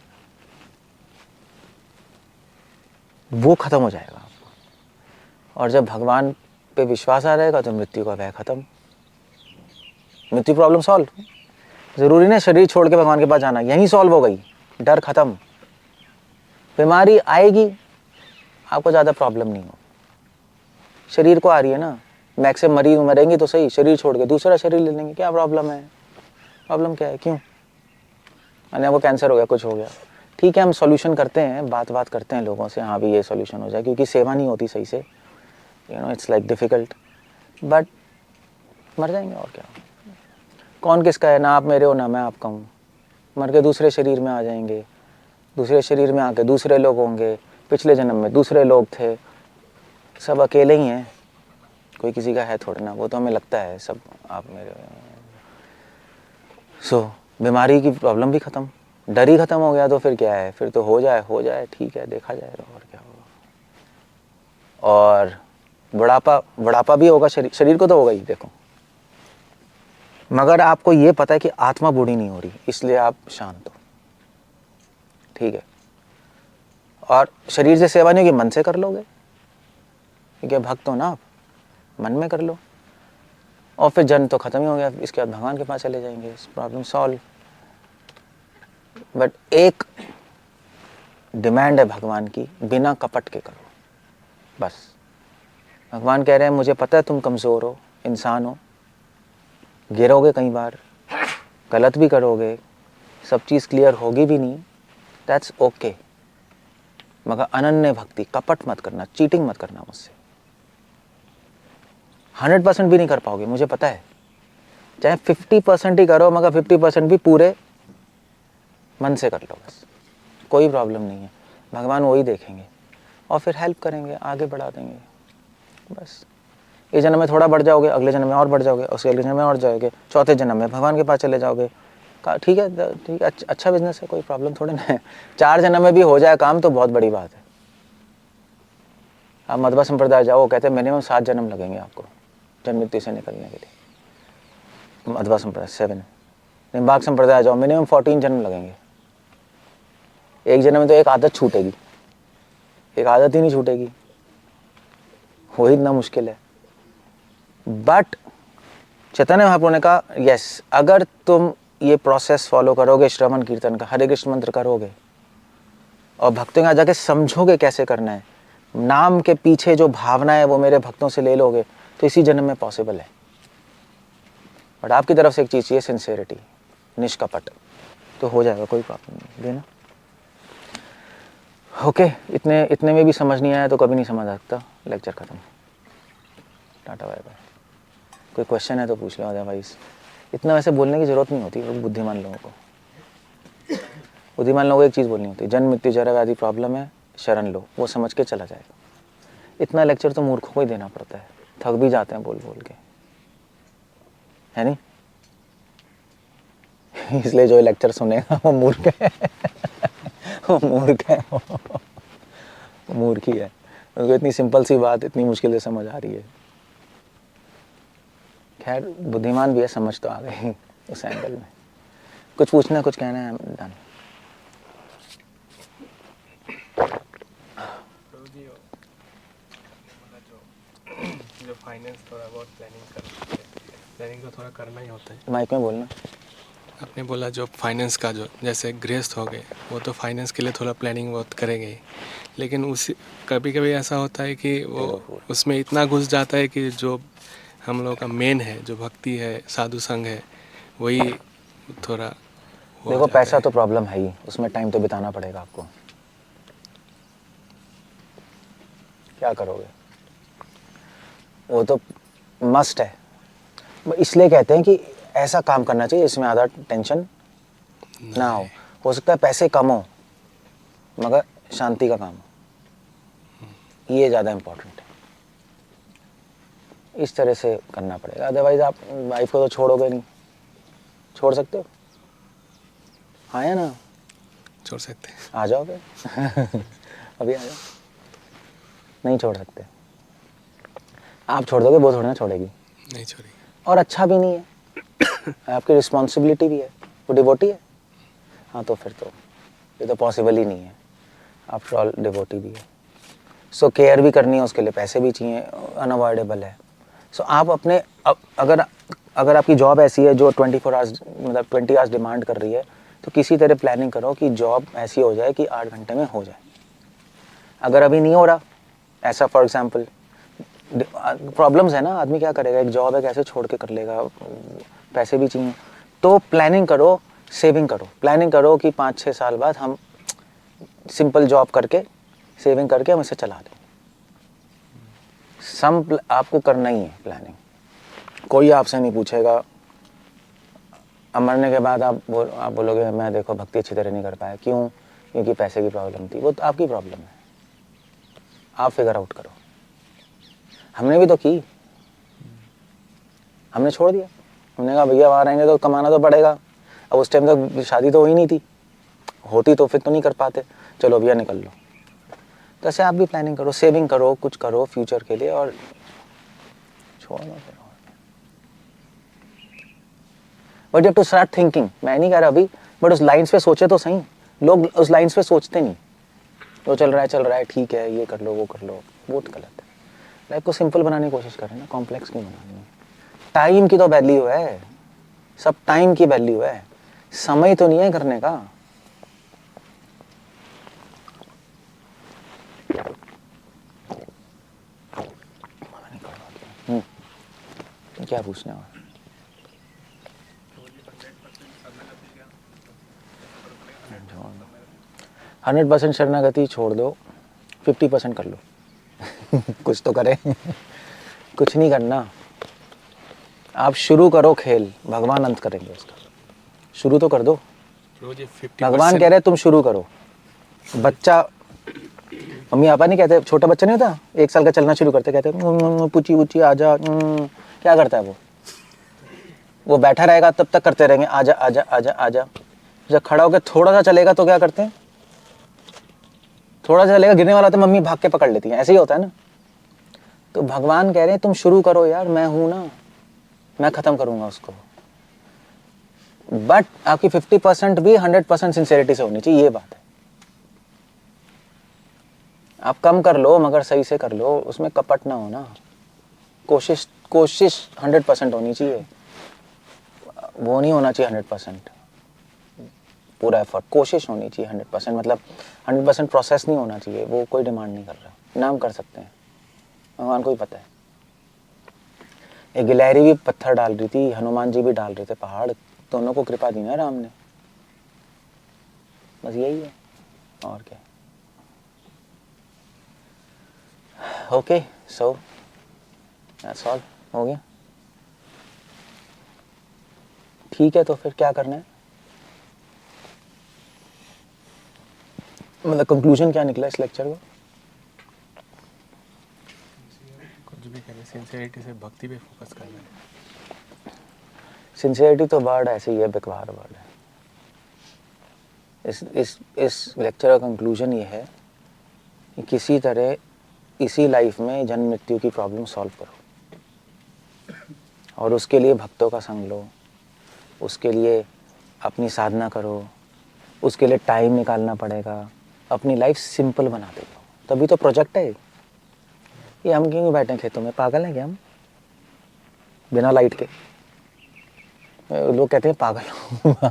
वो खत्म हो जाएगा आपको। और जब भगवान पे विश्वास आ जाएगा तो मृत्यु का भय खत्म, मृत्यु प्रॉब्लम सॉल्व। जरूरी नहीं शरीर छोड़ के भगवान के पास जाना, यहीं सॉल्व हो गई, डर खत्म। बीमारी आएगी, आपको ज़्यादा प्रॉब्लम नहीं हो, शरीर को आ रही है ना, मैक्स से मरेंगे तो सही, शरीर छोड़ के दूसरा शरीर ले लेंगे, क्या प्रॉब्लम है? प्रॉब्लम क्या है? क्यों? मैंने वो कैंसर हो गया, कुछ हो गया, ठीक है, हम सॉल्यूशन करते हैं, बात करते हैं लोगों से, हाँ भी ये सॉल्यूशन हो जाए, क्योंकि सेवा नहीं होती सही से, इट्स लाइक डिफ़िकल्ट, बट मर जाएंगे और क्या। कौन किसका है? ना आप मेरे हो ना मैं आपका हूँ। मर के दूसरे शरीर में आ जाएंगे, दूसरे शरीर में आके दूसरे लोग होंगे, पिछले जन्म में दूसरे लोग थे, सब अकेले ही हैं, कोई किसी का है थोड़ा ना, वो तो हमें लगता है सब आप मेरे। बीमारी की प्रॉब्लम भी ख़त्म, डर ही ख़त्म हो गया, तो फिर क्या है? फिर तो हो जाए ठीक है, देखा जाएगा और क्या होगा। और बुढ़ापा भी होगा, शरीर को तो होगा ही, देखो। मगर आपको ये पता है कि आत्मा बूढ़ी नहीं हो रही, इसलिए आप शांत हो, ठीक है। और शरीर से सेवा नहीं होगी, मन से कर लोगे, ठीक है, भक्त हो ना आप, मन में कर लो, और फिर जन्म तो ख़त्म ही हो गया, इसके बाद भगवान के पास चले जाएंगे, प्रॉब्लम सॉल्व। बट एक डिमांड है भगवान की, बिना कपट के करो, बस। भगवान कह रहे हैं मुझे पता है तुम कमज़ोर हो, इंसान हो, गिरोगे कई बार, गलत भी करोगे, सब चीज़ क्लियर होगी भी नहीं, दैट्स ओके, मगर अनन्य भक्ति, कपट मत करना, चीटिंग मत करना मुझसे। 100% भी नहीं कर पाओगे, मुझे पता है, चाहे 50% ही करो, मगर 50% भी पूरे मन से कर लो, बस, कोई प्रॉब्लम नहीं है। भगवान वही देखेंगे और फिर हेल्प करेंगे, आगे बढ़ा देंगे, बस। इस जन्म में थोड़ा बढ़ जाओगे, अगले जन्म में और बढ़ जाओगे, उसके अगले जन्म में और जाओगे, चौथे जन्म में भगवान के पास चले जाओगे, ठीक है, ठीक है, अच्छा बिजनेस है, कोई प्रॉब्लम थोड़ी ना है। 4 जन्म में भी हो जाए काम तो बहुत बड़ी बात है। आप मध्वा संप्रदाय जाओ, कहते हैं मिनिमम 7 जन्म लगेंगे आपको जन्म मृत्यु से निकलने के लिए। मध्वा संप्रदाय 7, निम्बार्क संप्रदाय जाओ, मिनिमम 14 जन्म लगेंगे। एक जन्म में तो एक आदत छूटेगी, एक आदत ही नहीं छूटेगी, हो ही इतना मुश्किल है। बट चैतन्य महाप्रभु ने कहा यस, अगर तुम ये प्रोसेस फॉलो करोगे, श्रवण कीर्तन का, हरे कृष्ण मंत्र करोगे और भक्तों के यहाँ जाके समझोगे कैसे करना है, नाम के पीछे जो भावना है वो मेरे भक्तों से ले लोगे, तो इसी जन्म में पॉसिबल है। बट आपकी तरफ से एक चीज़ चाहिए, सिंसेरिटी, निष्कपट, तो हो जाएगा, कोई प्रॉब्लम नहीं देना। ओके, इतने में भी समझ नहीं आया तो कभी नहीं समझ सकता, लेक्चर खत्म, टाटा बाय बाय। कोई क्वेश्चन है तो पूछ लो, अदरवाइज इतना वैसे बोलने की ज़रूरत नहीं होती बुद्धिमान लोगों को। बुद्धिमान लोगों को एक चीज़ बोलनी होती है, जन्म मृत्यु जरा व्याधि प्रॉब्लम है, शरण लो, वो समझ के चला जाएगा। इतना लेक्चर तो मूर्खों को ही देना पड़ता है, थक भी जाते हैं बोल बोल के, है नहीं? इसलिए जो लेक्चर सुनेगा वो मूर्ख है, वो मूर्ख है, वो मूर्ख ही है, क्योंकि इतनी सिंपल सी बात इतनी मुश्किल से समझ आ रही है। खैर बुद्धिमान भी है, समझ तो आ गई उस एंगल में। कुछ पूछना, कुछ कहना है? डन। जो फाइनेंस थोड़ा बहुत प्लानिंग तो थोड़ा करना ही होता है। माइक में बोलना। आपने बोला जो फाइनेंस का, जो जैसे गृहस्थ हो गए, वो तो फाइनेंस के लिए थोड़ा प्लानिंग बहुत करेंगे ही, लेकिन उसी कभी कभी ऐसा होता है कि वो उसमें इतना घुस जाता है कि जो हम लोग का मेन है, जो भक्ति है, साधु संग है, वही थोड़ा देखो पैसा तो प्रॉब्लम है ही, उसमें टाइम तो बिताना पड़ेगा आपको, क्या करोगे, वो तो मस्ट है। इसलिए कहते हैं कि ऐसा काम करना चाहिए इसमें आधा टेंशन ना हो सकता है पैसे कम हो मगर शांति का काम हो, ये ज़्यादा इम्पोर्टेंट है। इस तरह से करना पड़ेगा, अदरवाइज़ आप वाइफ को तो छोड़ोगे नहीं। छोड़ सकते हो? हाँ या ना? छोड़ सकते हैं। आ जाओगे अभी आ जाओ। नहीं छोड़ सकते। आप छोड़ दोगे, वो थोड़ी ना छोड़ेगी। नहीं छोड़ेगी। और अच्छा भी नहीं है आपकी रिस्पॉन्सिबिलिटी भी है, वो डिवोटी है। हाँ तो फिर तो ये तो पॉसिबल ही नहीं है, आफ्टर ऑल डिवोटी भी है। सो केयर भी करनी है, उसके लिए पैसे भी चाहिए, अनअवॉइडेबल है। सो आप अपने अगर आपकी जॉब ऐसी है जो 24 आवर्स मतलब 20 आवर्स डिमांड कर रही है, तो किसी तरह प्लानिंग करो कि जॉब ऐसी हो जाए कि 8 घंटे में हो जाए। अगर अभी नहीं हो रहा ऐसा, फॉर एग्जांपल प्रॉब्लम्स है ना, आदमी क्या करेगा, एक जॉब है कैसे छोड़ के कर लेगा, पैसे भी चाहिए। तो प्लानिंग करो, सेविंग करो, प्लानिंग करो कि 5-6 साल बाद हम सिंपल जॉब करके सेविंग करके हम इसे चला दें। आपको करना ही है प्लानिंग। कोई आपसे नहीं पूछेगा। अब मरने के बाद आप बोलोगे मैं देखो भक्ति अच्छी तरह नहीं कर पाया, क्यों? क्योंकि पैसे की प्रॉब्लम थी। वो तो आपकी प्रॉब्लम है, आप फिगर आउट करो। हमने भी तो की, हमने छोड़ दिया। हमने कहा भैया वहाँ रहेंगे तो कमाना तो पड़ेगा। अब उस टाइम तक शादी तो हो ही नहीं थी, होती तो फिर तो नहीं कर पाते। चलो भैया निकल लो। तो ऐसे आप भी प्लानिंग करो, सेविंग करो, कुछ करो फ्यूचर के लिए और छोड़ दो फिर। But you have to start thinking. मैं नहीं कह रहा अभी, बट उस लाइन्स पे सोचे तो सही। लोग उस लाइन्स पे सोचते नहीं। जो चल रहा है ठीक है, ये कर लो वो कर लो, वो तो गलत है। लाइफ को सिंपल बनाने की कोशिश करें ना, कॉम्प्लेक्स क्यों बनानी है। टाइम की तो वैल्यू है, सब टाइम की वैल्यू है, समय तो नहीं है करने का। क्या पूछने वाला? 100% शरणागति छोड़ दो, 50% कर लो कुछ तो करें कुछ नहीं करना। आप शुरू करो खेल, भगवान अंत करेंगे उसका। शुरू तो कर दो। भगवान कह रहे तुम शुरू करो। बच्चा, मम्मी पापा नहीं कहते, छोटा बच्चा नहीं होता 1 साल का चलना शुरू करते, कहते पूछी पूछी आजा, क्या करता है वो बैठा रहेगा तब तक करते रहेंगे, आजा आजा आजा आजा। जब खड़ा होकर थोड़ा सा चलेगा तो क्या करते हैं, थोड़ा सा चलेगा गिरने वाला तो मम्मी भाग के पकड़ लेती है। ऐसे ही होता है ना। तो भगवान कह रहे हैं तुम शुरू करो यार, मैं हूं ना, मैं खत्म करूंगा उसको। बट आपकी 50% भी 100% सिंसेरिटी से होनी चाहिए, ये बात है। आप कम कर लो मगर सही से कर लो, उसमें कपट ना हो ना। कोशिश 100% होनी चाहिए, वो नहीं होना चाहिए 100% पूरा एफर्ट। कोशिश होनी चाहिए 100%, मतलब 100% प्रोसेस नहीं होना चाहिए। वो कोई डिमांड नहीं कर रहा। नाम कर सकते हैं, भगवान को ही पता है। एक गिलहरी भी पत्थर डाल रही थी, हनुमान जी भी डाल रहे थे पहाड़, दोनों को कृपा दी ना राम ने। बस यही है, और क्या। ओके, सो दैट्स ऑल, हो गया। ठीक है, तो फिर क्या करना है, मतलब कंक्लूजन क्या निकला इस लेक्चर का? कुछ भी करें, सिंसियरिटी से भक्ति पे फोकस करना है। सिंसियरिटी तो वर्ड ऐसे ही है, बेकार वर्ड है। इस लेक्चर का कंक्लूजन ये है कि किसी तरह इसी लाइफ में जन्म मृत्यु की प्रॉब्लम सॉल्व करो, और उसके लिए भक्तों का संग लो, उसके लिए अपनी साधना करो, उसके लिए टाइम निकालना पड़ेगा। अपनी लाइफ सिंपल बना दो, तभी तो प्रोजेक्ट है ये। हम क्यों बैठे हैं खेतों में, पागल हैं क्या हम, बिना लाइट के? लोग कहते हैं पागल हो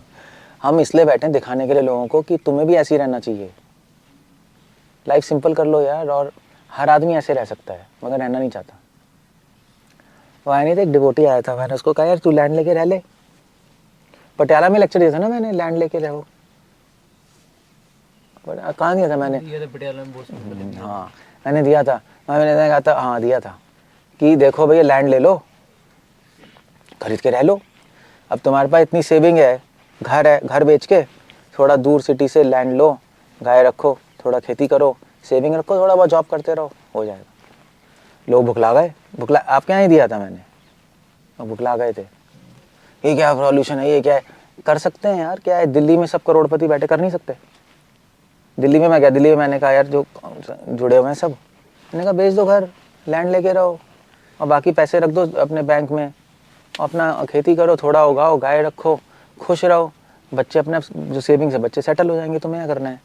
हम इसलिए बैठे हैं दिखाने के लिए लोगों को कि तुम्हें भी ऐसे ही रहना चाहिए। लाइफ सिंपल कर लो यार, और हर आदमी ऐसे रह सकता है मगर रहना नहीं चाहता। वो आया नहीं था, एक डिवोटी आया था, मैंने उसको कहा यार तू लैंड लेके रह ले। पटियाला में लेक्चर दिया था ना मैंने, लैंड लेके रहो। कहाँ दिया था मैंने? पटियाला में। हाँ मैंने दिया था, मैंने कहा था, हाँ दिया था कि देखो भैया लैंड ले लो, खरीद के रह लो। अब तुम्हारे पास इतनी सेविंग है, घर है, घर बेच के थोड़ा दूर सिटी से लैंड लो, गाय रखो, थोड़ा खेती करो, सेविंग रखो, थोड़ा बहुत जॉब करते रहो, हो जाएगा। लोग भुखला गए, भुखला आपके यहाँ ही दिया था मैंने, और भुखला गए थे। ये क्या सॉल्यूशन है, ये क्या है? कर सकते हैं यार, क्या है, दिल्ली में सब करोड़पति बैठे, कर नहीं सकते? दिल्ली में मैं क्या, दिल्ली में मैंने कहा यार जो जुड़े हुए हैं सब, मैंने कहा बेच दो घर, लैंड लेके रहो और बाकी पैसे रख दो अपने बैंक में, अपना खेती करो, थोड़ा उगाओ, गाय रखो, खुश रहो, बच्चे अपने जो सेविंग्स है बच्चे सेटल हो जाएंगे, तुम्हें क्या करना है?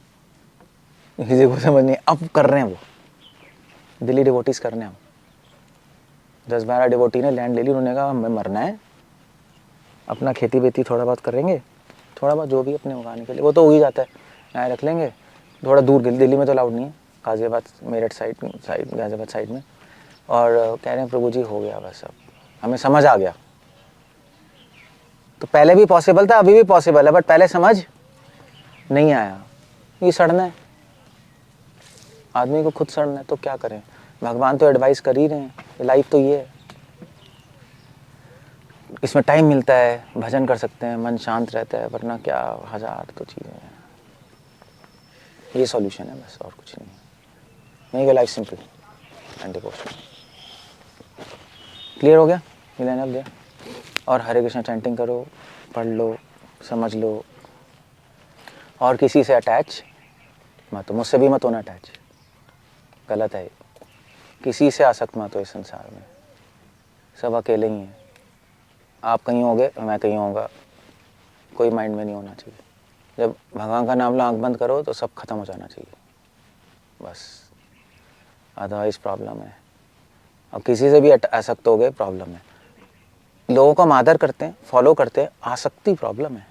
किसी को समझ नहीं, अब कर रहे हैं वो दिल्ली डिवोटीज कर रहे हैं। 10-12 डिवोटी ने लैंड ले ली, उन्होंने कहा हमें मरना है, अपना खेती बेती थोड़ा बहुत करेंगे, थोड़ा बहुत जो भी अपने उगाने के लिए, वो तो हो ही जाता है, यहाँ रख लेंगे, थोड़ा दूर, दिल्ली में तो अलाउड नहीं है, गाज़ियाबाद मेरठ साइड गाज़ियाबाद साइड में, और कह रहे हैं प्रभु जी हो गया बस, अब हमें समझ आ गया। तो पहले भी पॉसिबल था, अभी भी पॉसिबल है, बट पहले समझ नहीं आया। ये सड़ना है, आदमी को खुद सड़ना है, तो क्या करें? भगवान तो एडवाइस कर ही रहे हैं, लाइफ तो ये है, इसमें टाइम मिलता है, भजन कर सकते हैं, मन शांत रहता है, वरना क्या हजार तो चीज़ें हैं। ये सॉल्यूशन है बस, और कुछ नहीं है। Make your life simple and devotional. Clear हो गया? मिलेनियल दिया। और हरे कृष्णा चैंटिंग करो, पढ़ लो, समझ लो, और किसी से अटैच मत हो, मुझसे भी मत होना अटैच, गलत है। किसी से आसक्त मत हो इस संसार में, सब अकेले ही हैं। आप कहीं होंगे, मैं कहीं होगा, कोई माइंड में नहीं होना चाहिए। जब भगवान का नाम लो, आँख बंद करो तो सब खत्म हो जाना चाहिए बस, अदरवाइज प्रॉब्लम है। और किसी से भी आसक्त हो गए, प्रॉब्लम है। लोगों को हम आदर करते हैं, फॉलो करते हैं, आसक्ति प्रॉब्लम है।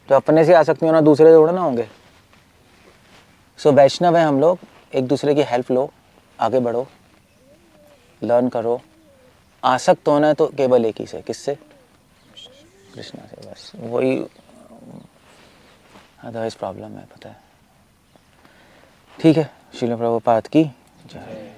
तो अपने से आसक्त नहीं होना, दूसरे से उड़ना होंगे। सो वैष्णव है हम लोग, एक दूसरे की हेल्प लो, आगे बढ़ो, लर्न करो। आसक्त होना है तो केवल एक ही से, किससे? कृष्णा से, बस वही, अदरवाइज प्रॉब्लम है, पता है। ठीक है, श्रील प्रभुपाद की जय।